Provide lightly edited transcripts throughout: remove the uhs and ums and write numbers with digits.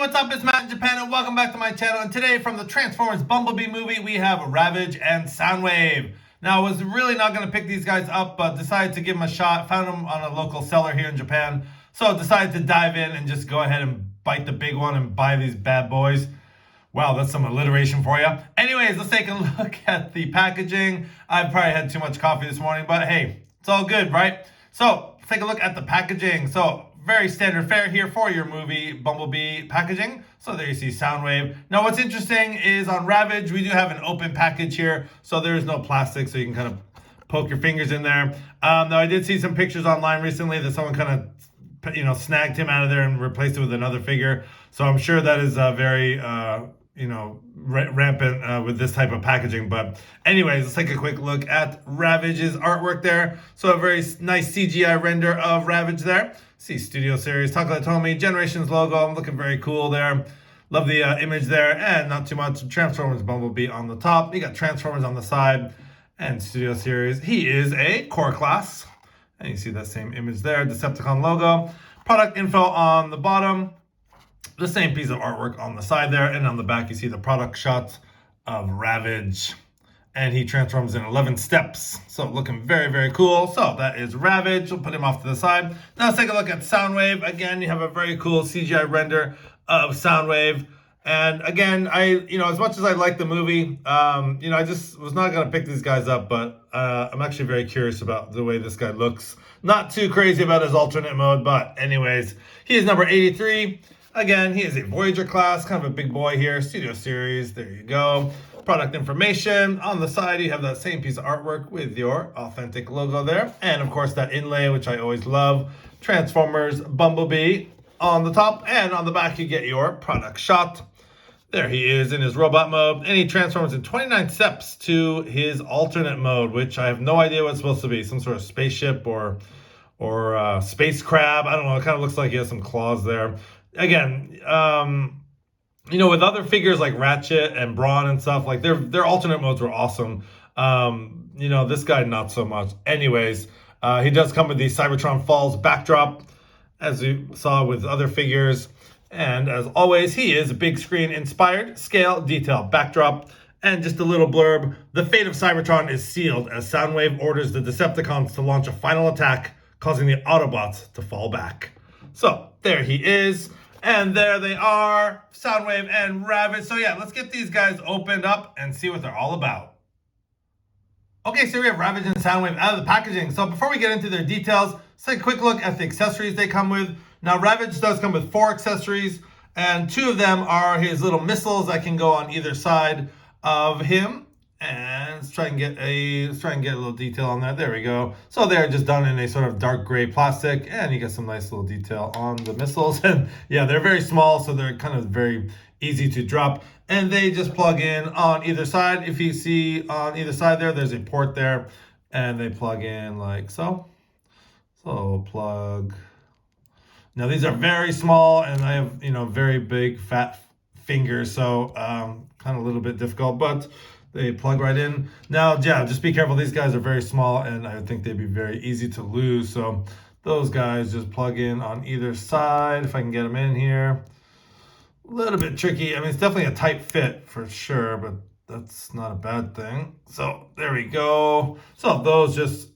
what's up? It's Matt in Japan and welcome back to my channel. And today from the Transformers Bumblebee movie, we have Ravage and Soundwave. Now, I was really not going to pick these guys up, but decided to give them a shot. Found them on a local seller here in Japan. So decided to dive in and just go ahead and bite the big one and buy these bad boys. Wow, that's some alliteration for you. Anyways, let's take a look at the packaging. I've probably had too much coffee this morning, but hey, it's all good, right? So let's take a look at the packaging. So very standard fare here for your movie Bumblebee packaging. So there you see Soundwave. Now what's interesting is on Ravage, we do have an open package here. So there is no plastic, so you can kind of poke your fingers in there. Now I did see some pictures online recently that someone kind of, snagged him out of there and replaced it with another figure. So I'm sure that is very, rampant with this type of packaging. But anyways, let's take a quick look at Ravage's artwork there. So a very nice CGI render of Ravage there. See Studio Series, Takatomi, Generations logo, looking very cool there. Love the image there, and not too much Transformers Bumblebee on the top. You got Transformers on the side, and Studio Series. He is a core class, and you see that same image there, Decepticon logo. Product info on the bottom. The same piece of artwork on the side there, and on the back you see the product shot of Ravage. And he transforms in 11 steps. So looking very, very cool. So that is Ravage. We'll put him off to the side. Now let's take a look at Soundwave. Again, you have a very cool CGI render of Soundwave. And again, as much as I like the movie, I just was not going to pick these guys up, but I'm actually very curious about the way this guy looks. Not too crazy about his alternate mode, but anyways, he is number 83. Again, he is a Voyager class, kind of a big boy here. Studio Series, there you go. Product information. On the side, you have that same piece of artwork with your authentic logo there. And of course, that inlay, which I always love. Transformers Bumblebee on the top. And on the back, you get your product shot. There he is in his robot mode. And he transforms in 29 steps to his alternate mode, which I have no idea what it's supposed to be. Some sort of spaceship or space crab. I don't know. It kind of looks like he has some claws there. Again, with other figures like Ratchet and Brawn and stuff, like their alternate modes were awesome. This guy not so much. Anyways, he does come with the Cybertron Falls backdrop, as we saw with other figures. And as always, he is a big screen inspired scale detail backdrop. And just a little blurb: the fate of Cybertron is sealed as Soundwave orders the Decepticons to launch a final attack, causing the Autobots to fall back. So there he is. And there they are, Soundwave and Ravage. So yeah, let's get these guys opened up and see what they're all about. Okay, so we have Ravage and Soundwave out of the packaging. So before we get into their details, let's take a quick look at the accessories they come with. Now, Ravage does come with 4 accessories, and 2 of them are his little missiles that can go on either side of him. And let's try and get a little detail on that. There we go. So they're just done in a sort of dark gray plastic, and you get some nice little detail on the missiles. And yeah, they're very small, so they're kind of very easy to drop. And they just plug in on either side. If you see on either side there's a port there, and they plug in like so. So plug. Now these are very small, and I have very big fat fingers, so kind of a little bit difficult, but they plug right in. Now, yeah, just be careful. These guys are very small, and I think they'd be very easy to lose. So those guys just plug in on either side. If I can get them in here. A little bit tricky. I mean, it's definitely a tight fit for sure, but that's not a bad thing. So there we go. So those just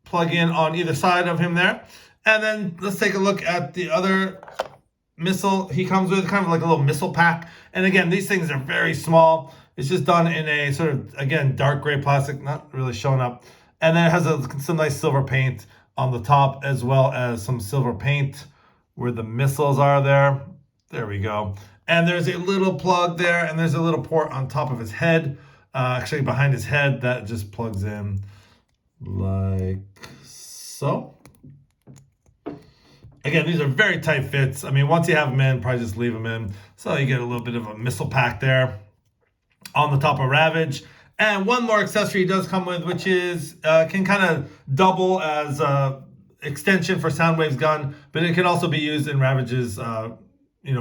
plug in on either side of him there. And then let's take a look at the other missile he comes with, kind of like a little missile pack. And again, these things are very small. It's just done in a sort of, again, dark gray plastic, not really showing up. And then it has some nice silver paint on the top, as well as some silver paint where the missiles are there. There we go. And there's a little plug there, and there's a little port on top of his head, actually behind his head, that just plugs in like so. Again, these are very tight fits. I mean, once you have them in, probably just leave them in. So you get a little bit of a missile pack there on the top of Ravage. And one more accessory he does come with, which is can kind of double as extension for Soundwave's gun, but it can also be used in Ravage's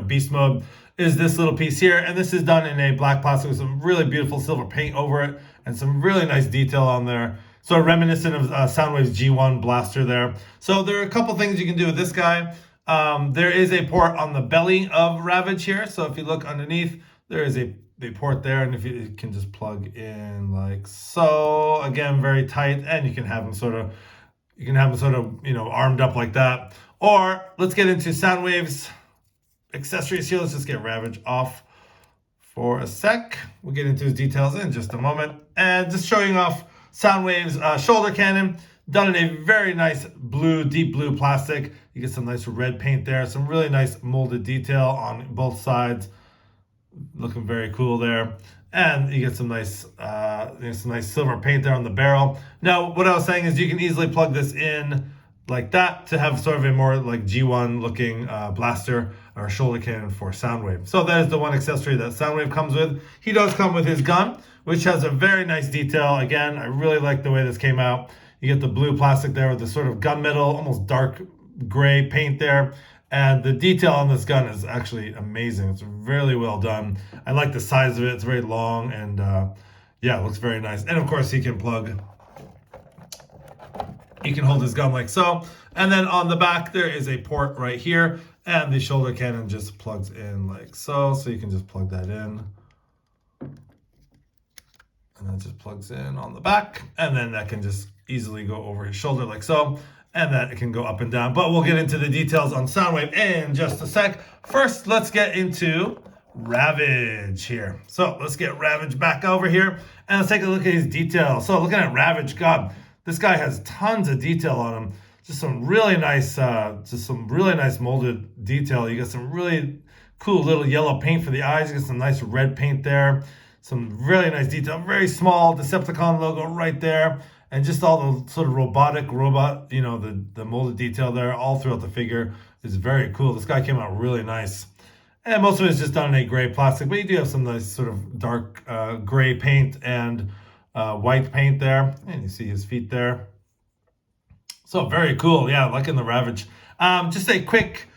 beast mode, is this little piece here. And this is done in a black plastic with some really beautiful silver paint over it and some really nice detail on there. Sort of reminiscent of Soundwave's G1 blaster there. So there are a couple things you can do with this guy. There is a port on the belly of Ravage here. So if you look underneath, there is a port there, and if you can just plug in like so. Again, very tight, and you can have them sort of, armed up like that. Or let's get into Soundwave's accessories here. Let's just get Ravage off for a sec. We'll get into his details in just a moment. And just showing off Soundwave's shoulder cannon, done in a very nice blue, deep blue plastic. You get some nice red paint there, some really nice molded detail on both sides. Looking very cool there. And you get some nice silver paint there on the barrel. Now, what I was saying is you can easily plug this in like that to have sort of a more like G1 looking blaster or shoulder cannon for Soundwave. So that is the one accessory that Soundwave comes with. He does come with his gun, which has a very nice detail. Again, I really like the way this came out. You get the blue plastic there with the sort of gunmetal, almost dark gray paint there. And the detail on this gun is actually amazing. It's really well done. I like the size of it. It's very long, and yeah, it looks very nice. And of course, he can hold his gun like so. And then on the back, there is a port right here, and the shoulder cannon just plugs in like so. So you can just plug that in. And that just plugs in on the back, and then that can just easily go over his shoulder like so. And that it can go up and down. But we'll get into the details on Soundwave in just a sec. First, let's get into Ravage here. So let's get Ravage back over here, and let's take a look at his detail. So looking at Ravage, God, this guy has tons of detail on him. Just some really nice molded detail. You got some really cool little yellow paint for the eyes. You got some nice red paint there. Some really nice detail. Very small Decepticon logo right there. And just all the sort of robot, the molded detail there all throughout the figure is very cool. This guy came out really nice. And most of it is just done in a gray plastic, but you do have some nice sort of dark gray paint and white paint there. And you see his feet there. So very cool. Yeah, liking the Ravage. Just a quick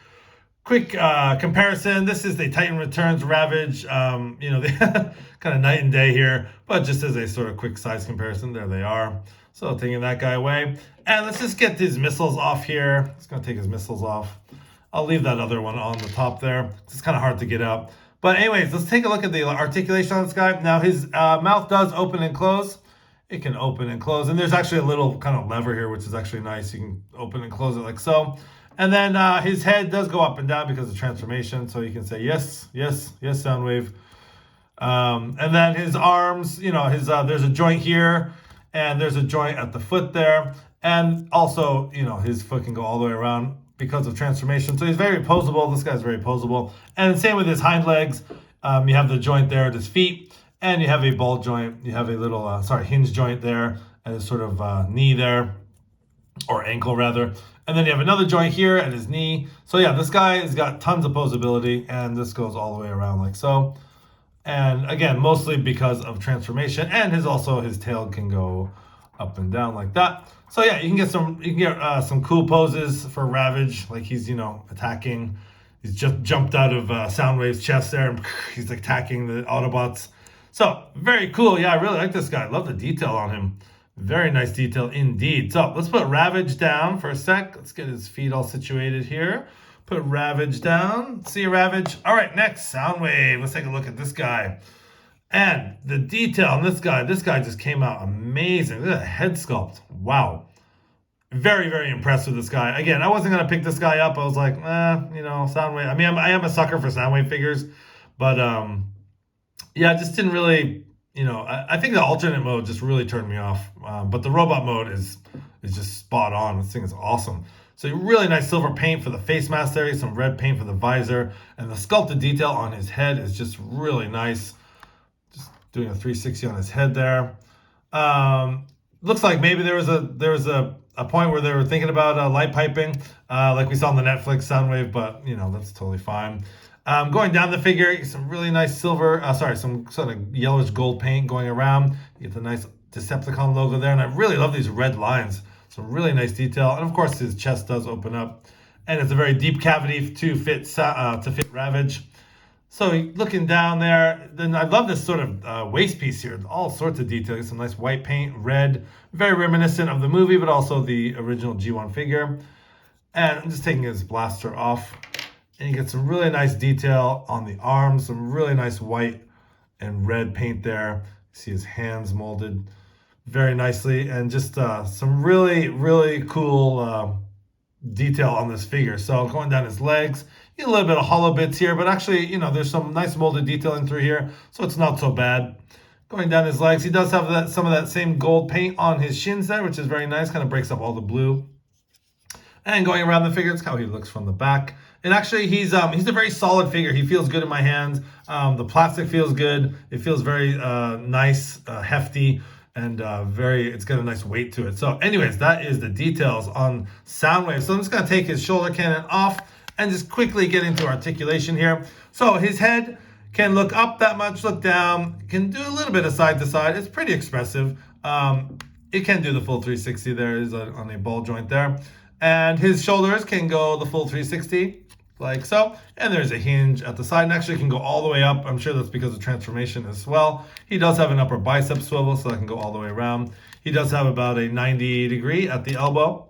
comparison. This is the Titan Returns Ravage. They kind of night and day here, but just as a sort of quick size comparison, there they are. So taking that guy away, and let's just get his missiles off here. It's gonna take his missiles off. I'll leave that other one on the top there. It's kind of hard to get out. But anyways, let's take a look at the articulation on this guy. Now his mouth does open and close. It can open and close, and there's actually a little kind of lever here, which is actually nice. You can open and close it like so. And then his head does go up and down because of transformation. So you can say, yes, yes, yes, Soundwave. And then his arms, there's a joint here, and there's a joint at the foot there. And also, his foot can go all the way around because of transformation. So he's very posable. This guy's very posable. And same with his hind legs. You have the joint there at his feet, and you have a ball joint. You have a little, hinge joint there at his sort of knee there, or ankle rather. And then you have another joint here at his knee. So yeah, this guy has got tons of posability, and this goes all the way around like so. And again, mostly because of transformation, and his tail can go up and down like that. So yeah, you can get some cool poses for Ravage, like he's attacking. He's just jumped out of Soundwave's chest there, and he's attacking the Autobots. So very cool. Yeah, I really like this guy. I love the detail on him. Very nice detail indeed. So let's put Ravage down for a sec. Let's get his feet all situated here. Put Ravage down. See you, Ravage. All right, next, Soundwave. Let's take a look at this guy. And the detail on this guy just came out amazing. Look at that head sculpt. Wow. Very, very impressed with this guy. Again, I wasn't going to pick this guy up. I was like, Soundwave. I mean, I am a sucker for Soundwave figures. But, yeah, just didn't really... I think the alternate mode just really turned me off. But the robot mode is just spot on. This thing is awesome. So really nice silver paint for the face mask there, some red paint for the visor, and the sculpted detail on his head is just really nice. Just doing a 360 on his head there. Looks like maybe there was a point where they were thinking about light piping, like we saw on the Netflix Soundwave, but that's totally fine. Going down the figure, some really nice some sort of yellowish gold paint going around. You get the nice Decepticon logo there, and I really love these red lines. Some really nice detail, and of course his chest does open up, and it's a very deep cavity to fit Ravage. So looking down there, then I love this sort of waist piece here. All sorts of detail. Some nice white paint, red, very reminiscent of the movie, but also the original G1 figure. And I'm just taking his blaster off. And you get some really nice detail on the arms, some really nice white and red paint there. You see his hands molded very nicely, and just some really, really cool detail on this figure. So going down his legs, you get a little bit of hollow bits here, but actually, there's some nice molded detailing through here, so it's not so bad. Going down his legs, he does have some of that same gold paint on his shins there, which is very nice, kind of breaks up all the blue. And going around the figure, it's how he looks from the back. And actually, he's a very solid figure. He feels good in my hands. The plastic feels good. It feels very nice, hefty, and it's got a nice weight to it. So anyways, that is the details on Soundwave. So I'm just going to take his shoulder cannon off and just quickly get into articulation here. So his head can look up that much, look down, can do a little bit of side to side. It's pretty expressive. It can do the full 360 there, is on a ball joint there. And his shoulders can go the full 360, like so. And there's a hinge at the side, and actually can go all the way up. I'm sure that's because of transformation as well. He does have an upper bicep swivel, so that can go all the way around. He does have about a 90 degree at the elbow.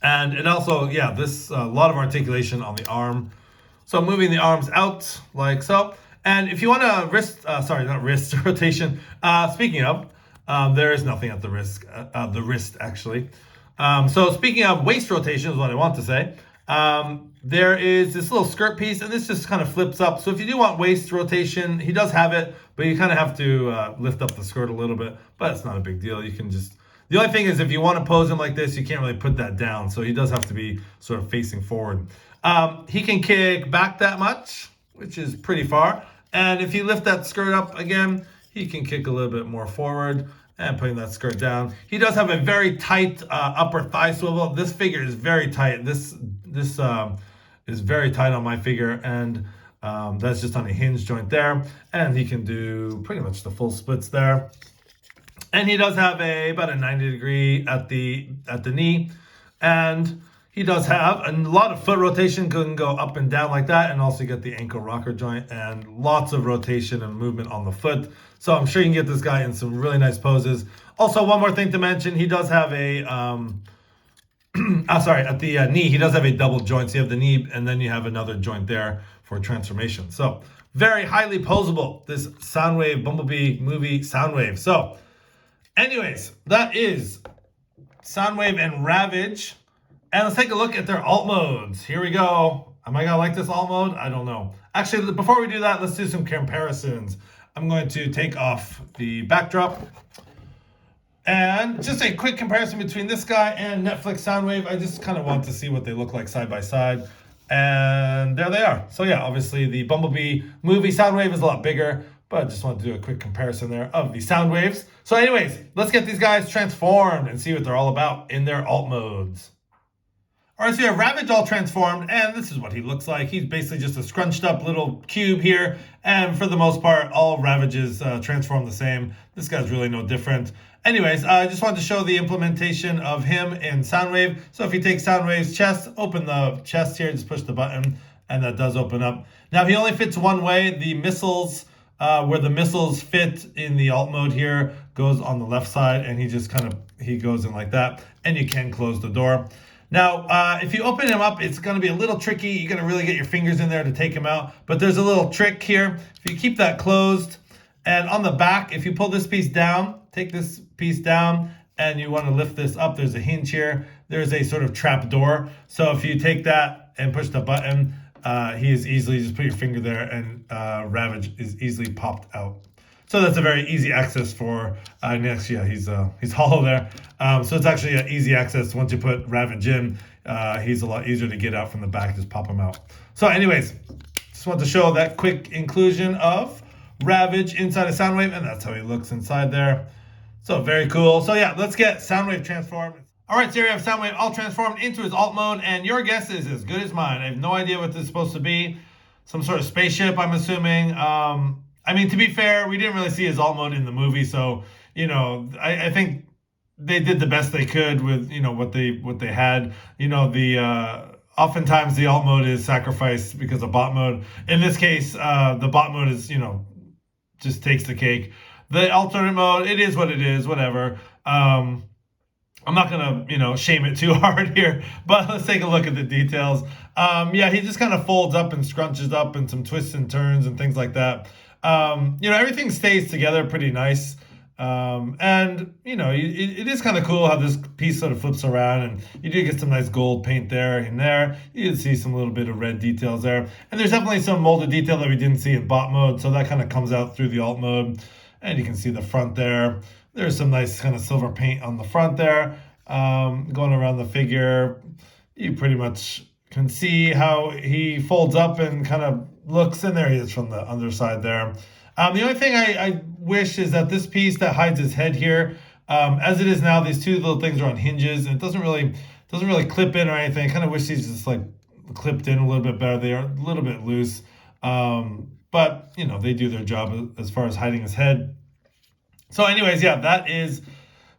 And it also, this a lot of articulation on the arm. So moving the arms out, like so. And if you want a wrist, not wrist rotation. Speaking of, there is nothing at the wrist actually. So speaking of waist rotation is what I want to say. There is this little skirt piece, and this just kind of flips up. So if you do want waist rotation, he does have it, but you kind of have to lift up the skirt a little bit, but it's not a big deal. You can just, the only thing is if you want to pose him like this, you can't really put that down. So he does have to be sort of facing forward. He can kick back that much, which is pretty far. And if you lift that skirt up again, he can kick a little bit more forward. And putting that skirt down. He does have a very tight upper thigh swivel. This figure is very tight. This is very tight on my figure, and that's just on a hinge joint there. And he can do pretty much the full splits there. And he does have about a 90 degree at the knee, and he does have a lot of foot rotation, can go up and down like that, and also get the ankle rocker joint and lots of rotation and movement on the foot. So I'm sure you can get this guy in some really nice poses. Also, one more thing to mention, he does have a, at the knee, he does have a double joint. So you have the knee, and then you have another joint there for transformation. So very highly posable, this Soundwave Bumblebee movie Soundwave. So anyways, that is Soundwave and Ravage. And let's take a look at their alt modes. Here we go. Am I going to like this alt mode? I don't know. Actually, before we do that, let's do some comparisons. I'm going to take off the backdrop. And just a quick comparison between this guy and Netflix Soundwave. I just kind of want to see what they look like side by side. And there they are. So yeah, obviously the Bumblebee movie Soundwave is a lot bigger, but I just want to do a quick comparison there of the Soundwaves. So anyways, let's get these guys transformed and see what they're all about in their alt modes. All right, so we have Ravage all transformed, and this is what he looks like. He's basically just a scrunched up little cube here, and for the most part, all Ravages transform the same. This guy's really no different. Anyways, I just wanted to show the implementation of him in Soundwave. So if you take Soundwave's chest, open the chest here, just push the button, and that does open up. Now, he only fits one way. The missiles, where the missiles fit in the alt mode here, goes on the left side, and he goes in like that, and you can close the door. Now, if you open him up, it's going to be a little tricky. You're going to really get your fingers in there to take him out. But there's a little trick here. If you keep that closed, and on the back, if you pull this piece down, take this piece down, and you want to lift this up, there's a hinge here. There's a sort of trap door. So if you take that and push the button, he is easily, just put your finger there, and Ravage is easily popped out. So that's a very easy access for next. Yeah, he's hollow there. So it's actually an easy access. Once you put Ravage in, he's a lot easier to get out from the back. Just pop him out. So anyways, just want to show that quick inclusion of Ravage inside of Soundwave, and that's how he looks inside there. So very cool. So yeah, let's get Soundwave transformed. All right, so here we have Soundwave all transformed into his alt mode, and your guess is as good as mine. I have no idea what this is supposed to be. Some sort of spaceship, I'm assuming. I mean, to be fair, we didn't really see his alt mode in the movie, so, I think they did the best they could with, what they had. Oftentimes the alt mode is sacrificed because of bot mode. In this case, the bot mode is, just takes the cake. The alternate mode, it is what it is, whatever. I'm not gonna, shame it too hard here, but let's take a look at the details. Yeah, he just kind of folds up and scrunches up and some twists and turns and things like that. Everything stays together pretty nice. And it is kind of cool how this piece sort of flips around, and you do get some nice gold paint there and there. You can see some little bit of red details there, and there's definitely some molded detail that we didn't see in bot mode, so that kind of comes out through the alt mode. And you can see the front there. There's some nice kind of silver paint on the front there. Going around the figure, you pretty much can see how he folds up and kind of looks, and there he is from the underside there. The only thing I wish is that this piece that hides his head here, as it is now, these two little things are on hinges, and it doesn't really clip in or anything. I kind of wish these just like clipped in a little bit better. They are a little bit loose, but they do their job as far as hiding his head. So anyways, yeah, that is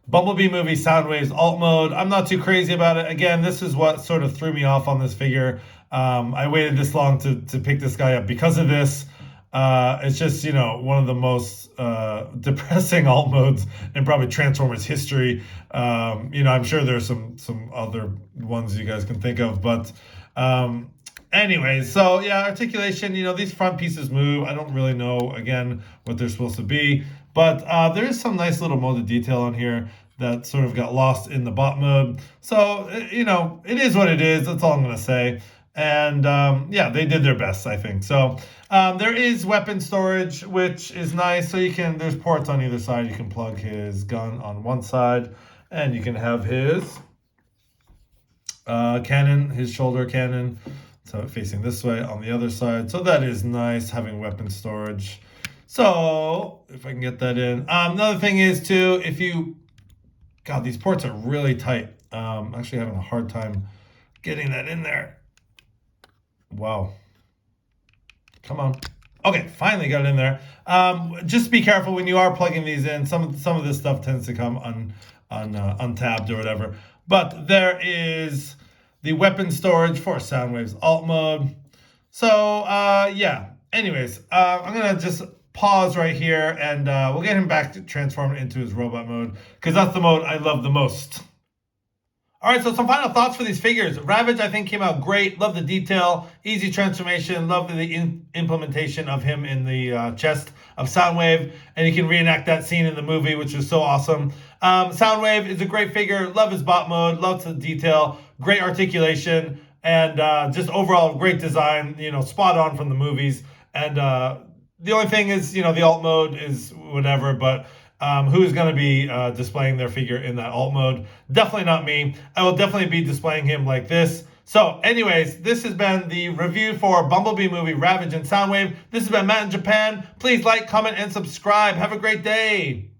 Bumblebee movie Soundwave's alt mode. I'm not too crazy about it. Again, this is what sort of threw me off on this figure. I waited this long to pick this guy up because of this. It's just, one of the most depressing alt modes in probably Transformers history. I'm sure there's some other ones you guys can think of, but anyways, so yeah, articulation, these front pieces move. I don't really know, again, what they're supposed to be, but there is some nice little molded detail on here that sort of got lost in the bot mode. So, it is what it is. That's all I'm going to say. And yeah, they did their best, I think. So there is weapon storage, which is nice. So there's ports on either side. You can plug his gun on one side, and you can have his cannon, his shoulder cannon. So facing this way on the other side. So that is nice, having weapon storage. So if I can get that in. Another thing is too, God, these ports are really tight. I'm actually having a hard time getting that in there. Wow. Come on. Okay, finally got it in there. Just be careful when you are plugging these in. Some of this stuff tends to come untabbed or whatever. But there is the weapon storage for Soundwave's alt mode. So yeah. Anyways, I'm gonna just pause right here, and we'll get him back to transform into his robot mode, because that's the mode I love the most. All right, so some final thoughts for these figures. Ravage, I think, came out great. Love the detail, easy transformation. Love the implementation of him in the chest of Soundwave. And you can reenact that scene in the movie, which was so awesome. Soundwave is a great figure. Love his bot mode. Loves the detail. Great articulation. And just overall great design, spot on from the movies. And the only thing is, the alt mode is whatever, but who's going to be displaying their figure in that alt mode? Definitely not me. I will definitely be displaying him like this. So anyways, this has been the review for Bumblebee movie Ravage and Soundwave. This has been Matt in Japan. Please like, comment, and subscribe. Have a great day.